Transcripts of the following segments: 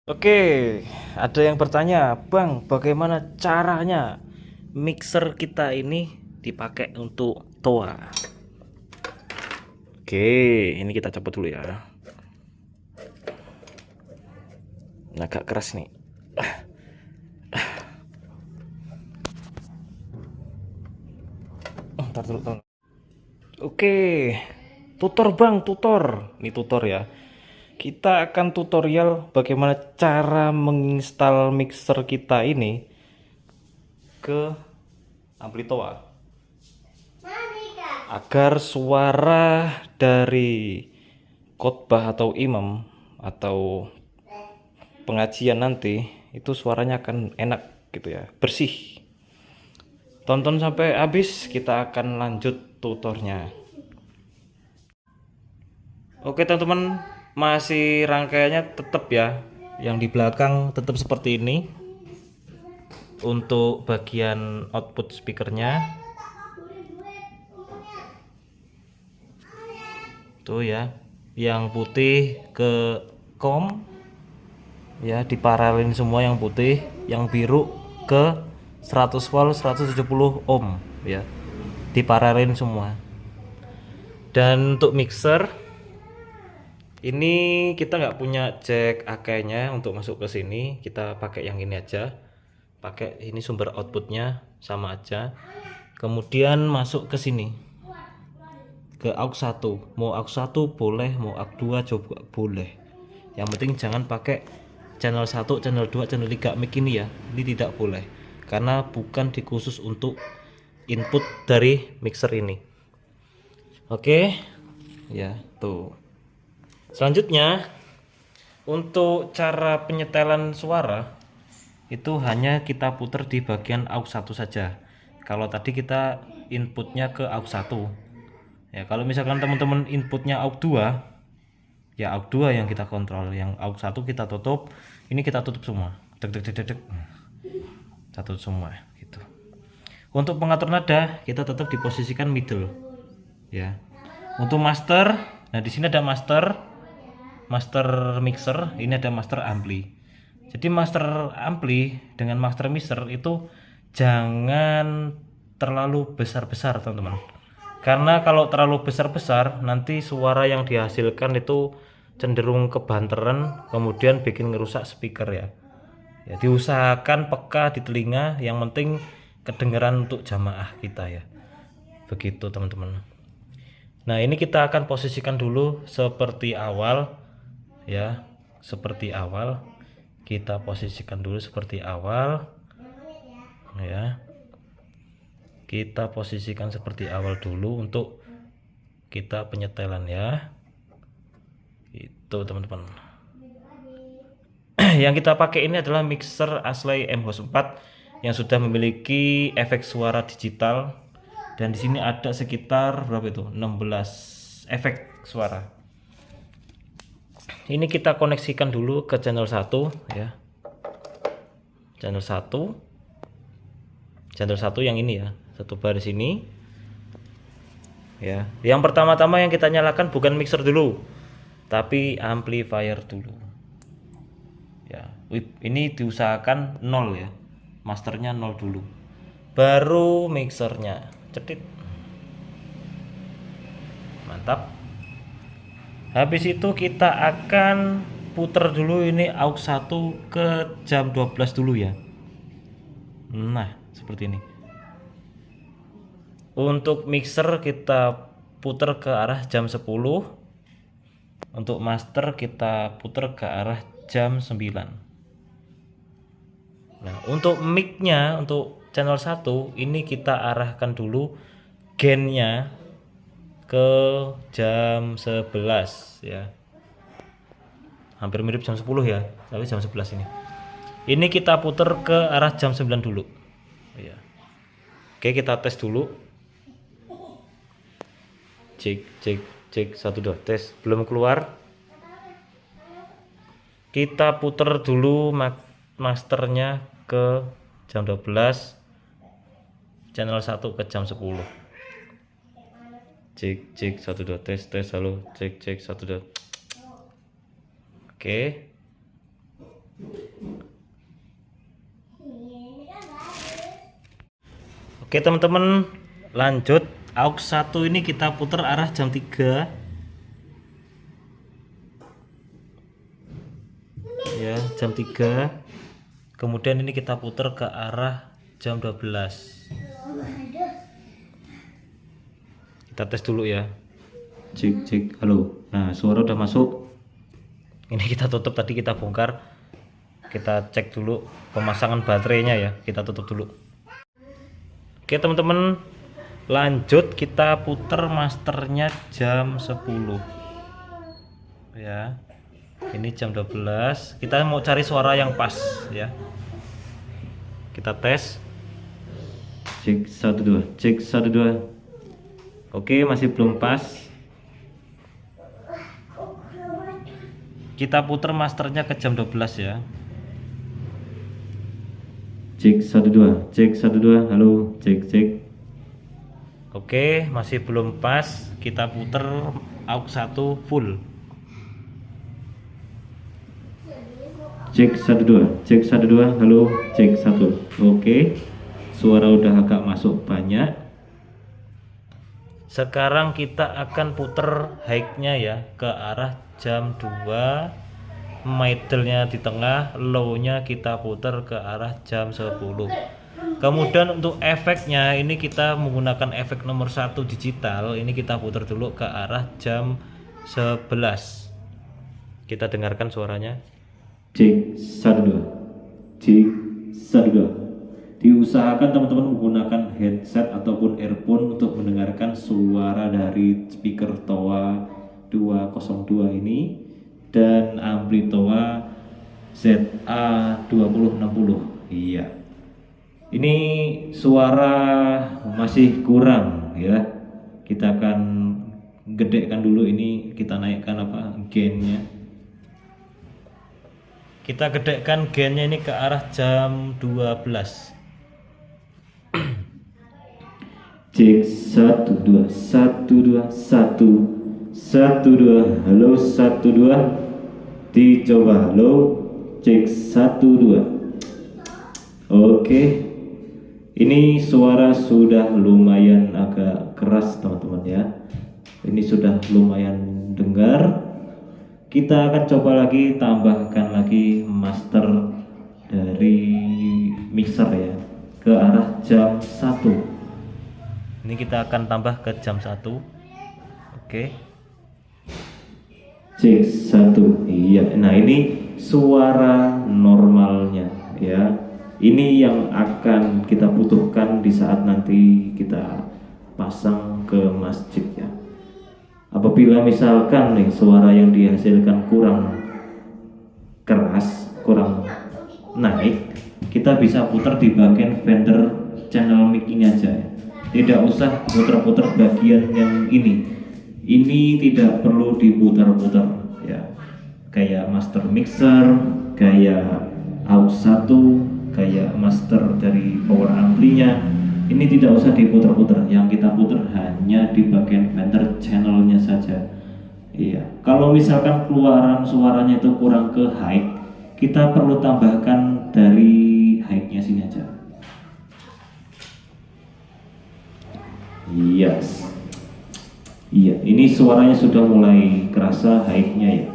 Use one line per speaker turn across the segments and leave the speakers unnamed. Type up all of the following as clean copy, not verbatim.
Oke, ada yang bertanya, Bang, bagaimana caranya mixer kita ini dipakai untuk toa? Oke, ini kita coba dulu ya. Agak keras nih. Ntar dulu, Bang. Oke, tutor Bang, tutor. Ini tutor ya. Kita akan tutorial bagaimana cara menginstal mixer kita ini ke ampli toa agar suara dari khotbah atau imam atau pengajian nanti itu suaranya akan enak gitu ya, bersih. Tonton sampai habis, kita akan lanjut tutornya. Oke teman-teman, masih rangkaiannya tetap ya, yang di belakang tetap seperti ini. Untuk bagian output speakernya tuh ya, yang putih ke kom ya, diparalelin semua, yang putih, yang biru ke 100 volt 170 ohm ya, diparalelin semua. Dan untuk mixer ini kita nggak punya jack AK-nya untuk masuk ke sini, kita pakai yang ini aja, pakai ini sumber outputnya sama aja. Kemudian masuk ke sini ke aux 1, mau aux 1 boleh, mau aux 2 juga boleh, yang penting jangan pakai channel 1, channel 2, channel 3 mic ini ya, ini tidak boleh karena bukan dikhusus untuk input dari mixer ini. Oke ya, tuh. Selanjutnya untuk cara penyetelan suara itu hanya kita putar di bagian aux 1 saja. Kalau tadi kita inputnya ke aux 1 ya, kalau misalkan teman-teman inputnya aux 2 ya, aux 2 yang kita kontrol, yang aux 1 kita tutup. Ini kita tutup semua, dek dek dek dek, kita tutup semua gitu. Untuk pengatur nada kita tetap diposisikan middle ya. Untuk master, nah di sini ada master mixer, ini ada master ampli. Jadi master ampli dengan master mixer itu jangan terlalu besar-besar teman-teman, karena kalau terlalu besar-besar nanti suara yang dihasilkan itu cenderung kebanteran, kemudian bikin ngerusak speaker ya. Ya, diusahakan peka di telinga, yang penting kedengaran untuk jamaah kita ya, begitu teman-teman. Nah ini kita akan posisikan dulu seperti awal ya, seperti awal kita posisikan dulu seperti awal ya, kita posisikan seperti awal dulu untuk kita penyetelan ya, itu teman-teman. Yang kita pakai ini adalah mixer Asley M-Host 4 yang sudah memiliki efek suara digital, dan di sini ada sekitar berapa itu, 16 efek suara. Ini kita koneksikan dulu ke channel 1 ya, channel 1 yang ini ya, satu baris ini ya. Yang pertama-tama yang kita nyalakan bukan mixer dulu, tapi amplifier dulu ya. Ini diusahakan 0 ya, masternya 0 dulu, baru mixernya, cetit, mantap. Habis itu kita akan puter dulu ini aux 1 ke jam 12 dulu ya. Nah seperti ini. Untuk mixer kita puter ke arah jam 10, untuk master kita puter ke arah jam 9. Nah untuk mic-nya, untuk channel 1 ini kita arahkan dulu gain-nya ke jam 11 ya, hampir mirip jam 10 ya, tapi jam 11 ini. Ini kita puter ke arah jam 9 dulu ya. Oke, kita tes dulu. Cek cek cek, 1 2, tes, belum keluar. Kita puter dulu masternya ke jam 12, channel 1 ke jam 10. Cek cek, 1 2, tes tes, halo, cek cek, 1 2. Oke, Oke teman-teman, lanjut. Aux 1 ini kita putar arah jam 3 ya, jam 3. Kemudian ini kita putar ke arah jam 12. Kita tes dulu ya. Cek cek, halo. Nah, suara udah masuk. Ini kita tutup, tadi kita bongkar. Kita cek dulu pemasangan baterainya ya. Kita tutup dulu. Oke teman-teman, lanjut kita putar masternya jam 10 ya. Ini jam 12. Kita mau cari suara yang pas ya. Kita tes. Cek 1 2, cek 1 2. Oke, masih belum pas. Kita putar masternya ke jam 12 ya. Cek 1 2, cek 1 2, halo, cek cek. Oke, masih belum pas. Kita putar aux 1 full. Cek 1 2, cek 1 2, halo, cek 1. Oke, suara udah agak masuk banyak. Sekarang kita akan putar high-nya ya ke arah jam 2. Middle-nya di tengah, low-nya kita putar ke arah jam 10. Kemudian untuk efeknya ini kita menggunakan efek nomor 1 digital. Ini kita putar dulu ke arah jam 11. Kita dengarkan suaranya. Cek 1 2, cek 1 2. Diusahakan teman-teman menggunakan headset ataupun earphone untuk mendengarkan suara dari speaker TOA 202 ini dan ampli TOA ZA2060. Iya, ini suara masih kurang ya. Kita akan gedekan dulu, ini kita naikkan gainnya. Kita gedekan gainnya ini ke arah jam 12. Cek 1 2, 1 2, 1 1 2, halo 1 2. Dicoba, halo, cek 1 2. Oke, ini suara sudah lumayan agak keras teman-teman ya. Ini sudah lumayan dengar. Kita akan coba lagi, tambahkan lagi master dari mixer ya ke arah jam 1. Ini kita akan tambah ke jam 1. Oke, cek 1. Iya, nah ini suara normalnya ya. Ini yang akan kita butuhkan di saat nanti kita pasang ke masjid ya. Apabila misalkan nih suara yang dihasilkan kurang keras, kurang naik, kita bisa putar di bagian vendor channel mic-nya aja ya. Tidak usah putar-putar bagian yang ini. Ini tidak perlu diputar-putar ya. Kayak master mixer, kayak aux 1, kayak master dari power amplinya, ini tidak usah diputar-putar. Yang kita putar hanya di bagian vendor channelnya saja. Iya, kalau misalkan keluaran suaranya itu kurang ke high, kita perlu tambahkan dari high-nya sini aja. Yes. Iya, ini suaranya sudah mulai kerasa high-nya ya.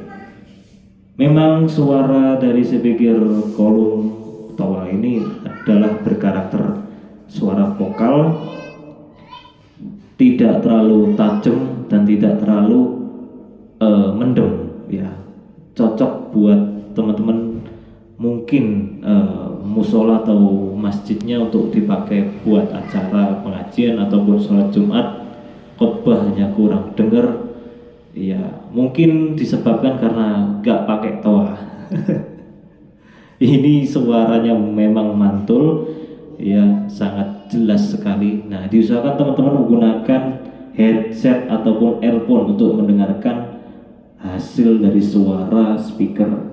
Memang suara dari speaker kolom TOA ini adalah berkarakter suara vokal, tidak terlalu tajam dan tidak terlalu mendem ya. Cocok buat teman-teman mungkin musola atau masjidnya untuk dipakai buat acara pengajian ataupun sholat Jumat, khotbahnya kurang dengar ya, mungkin disebabkan karena gak pakai TOA. Ini suaranya memang mantul ya, sangat jelas sekali. Nah, diusahakan teman-teman menggunakan headset ataupun earphone untuk mendengarkan hasil dari suara speaker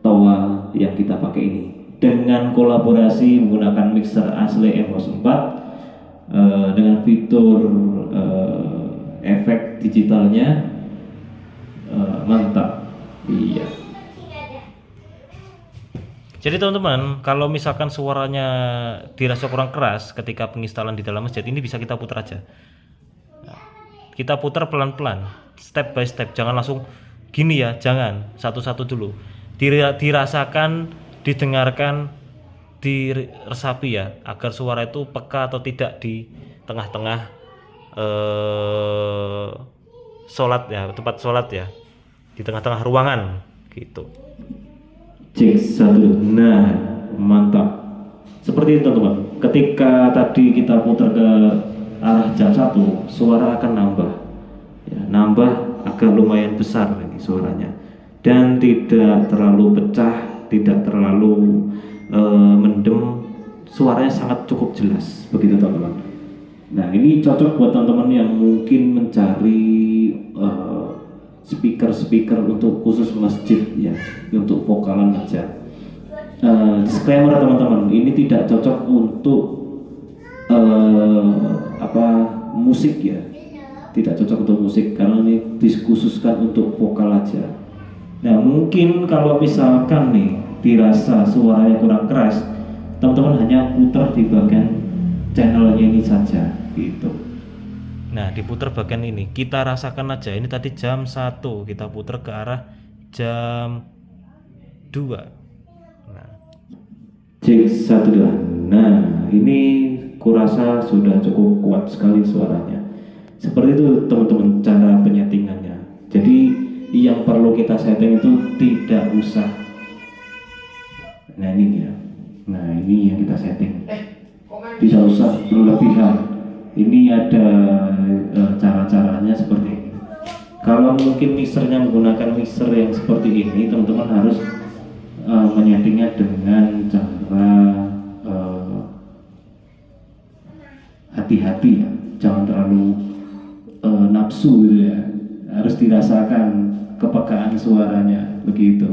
TOA yang kita pakai ini. Dengan kolaborasi menggunakan mixer asli MOS 4 dengan fitur efek digitalnya mantap. Iya. Jadi teman-teman, kalau misalkan suaranya dirasa kurang keras ketika penginstalan di dalam masjid, ini bisa kita putar aja. Kita putar pelan-pelan, step by step, jangan langsung gini ya, jangan, satu-satu dulu. Dirasakan, didengarkan, diresapi ya, agar suara itu peka atau tidak di tengah-tengah sholat ya, tempat sholat ya, di tengah-tengah ruangan gitu. Cek satu, nah mantap. Seperti itu teman-teman. Ketika tadi kita putar ke arah jam 1, suara akan nambah, ya, nambah agak lumayan besar ini suaranya, dan tidak terlalu pecah, tidak terlalu mendem, suaranya sangat cukup jelas, begitu teman-teman. Nah ini cocok buat teman-teman yang mungkin mencari speaker untuk khusus masjid ya, untuk vokalan aja. Disclaimer teman-teman, ini tidak cocok untuk musik ya, tidak cocok untuk musik karena ini dikhususkan untuk vokal aja. Nah mungkin kalau misalkan nih dirasa suaranya kurang keras, teman-teman hanya putar di bagian channelnya ini saja gitu. Nah diputar bagian ini, kita rasakan aja. Ini tadi jam 1, kita putar ke arah jam 2. Nah, cek 1 2. Nah ini kurasa sudah cukup kuat sekali suaranya. Seperti itu teman-teman cara penyetingannya. Jadi yang perlu kita setting itu tidak usah. Nah ini ya, nah ini yang kita setting, tidak usah berlebihan. Ini ada cara-caranya seperti ini. Kalau mungkin mixernya menggunakan mixer yang seperti ini, teman-teman harus menyetingnya dengan cara hati-hati ya, jangan terlalu nafsu gitu ya. Harus dirasakan kepekaan suaranya begitu.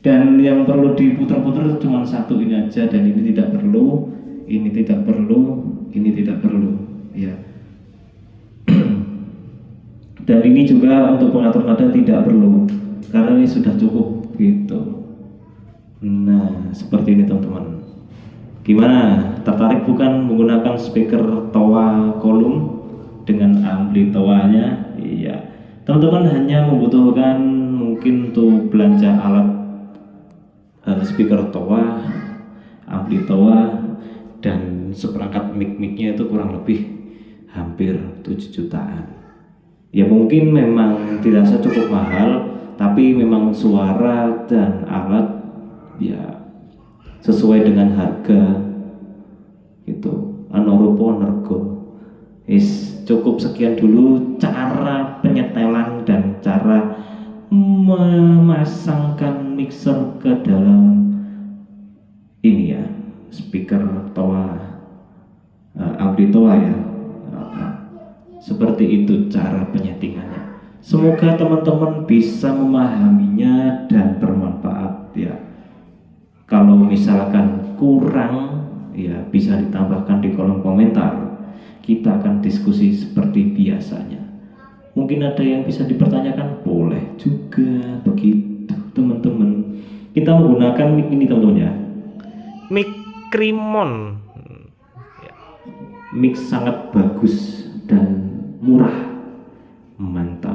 Dan yang perlu diputar-putar cuma satu ini aja, dan ini tidak perlu, ini tidak perlu, ini tidak perlu ya. Dan ini juga untuk pengatur nada tidak perlu karena ini sudah cukup gitu. Nah seperti ini teman-teman. Gimana, tertarik bukan menggunakan speaker Towa kolum dengan ampli Towanya? Iya, teman-teman hanya membutuhkan mungkin untuk belanja alat speaker Towa, ampli Towa, dan seperangkat mic-nya itu kurang lebih hampir 7 jutaan. Ya mungkin memang dirasa cukup mahal, tapi memang suara dan alat ya sesuai dengan harga gitu. Anorupo nergo. Cukup sekian dulu cara penyetelan dan cara memasangkan mixer ke dalam ini ya, speaker Towa, ampli Towa ya. Seperti itu cara penyetingannya. Semoga teman-teman bisa memahaminya dan bermanfaat ya. Kalau misalkan kurang ya bisa ditambahkan di kolom komentar. Kita akan diskusi seperti biasanya. Mungkin ada yang bisa dipertanyakan, boleh juga begitu teman-teman. Kita menggunakan mic ini teman-teman ya, mic Crimon ya. Mic sangat bagus dan murah, mantap.